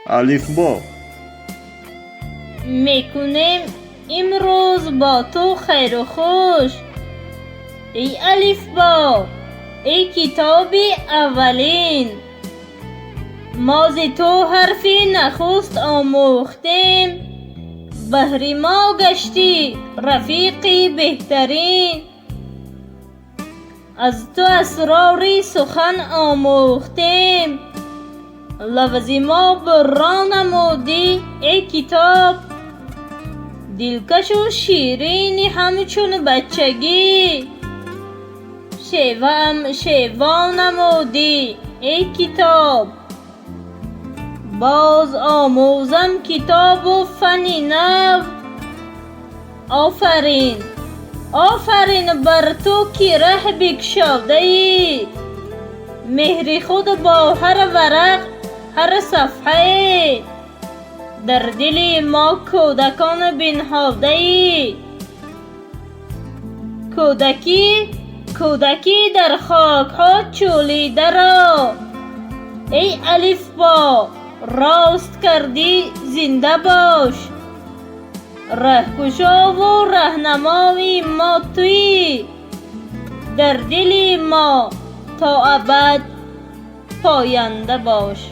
الفبا. میکنیم امروز با تو خیر و خوش. ای الفبا، ای کتاب اولین، ما ز تو حرفی نخست آموختیم، بهر ما گشتی رفیقی بهترین. از تو اسراری سخن آموختیم، لفظ ما برا نمودی ای کتاب، دلکش و شیرین همچون بچگی، شیوه شیوا نمودی ای کتاب. باز آموزم کتاب و فن نو، آفرین آفرین بر تو که ره بگشاده ای، مهر خود با هر ورق هر صفحه، در دل ما کودکان بنهاده ای. کودکی در خاک ها چولیده را، ای الفبا راست کردی زنده باش، رهکشا و رهنمای ما تویی، در دل ما تا ابد پاینده باش.